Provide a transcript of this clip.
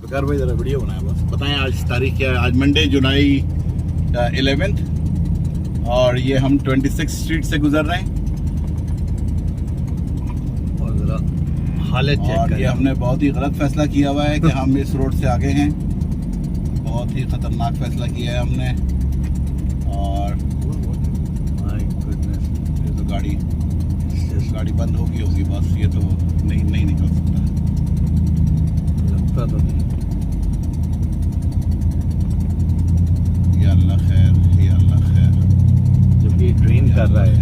बेकार भाई जरा वीडियो बनाया बस। बताएं आज तारीख क्या है? आज मंडे जुलाई 11th और ये हम 26 स्ट्रीट से गुजर रहे हैं और जरा हालत चेक और करें। ये हमने बहुत ही गलत फैसला किया हुआ है कि हम इस रोड से आगे हैं। बहुत ही खतरनाक फैसला किया है हमने। और माय गुडनेस, ये तो गाड़ी बंद होगी बस। ये तो नहीं निकल सकता। लगता तो नहीं। या अल्लाह खैर, या अल्लाह खैर। जब ये ड्रेन कर रहा है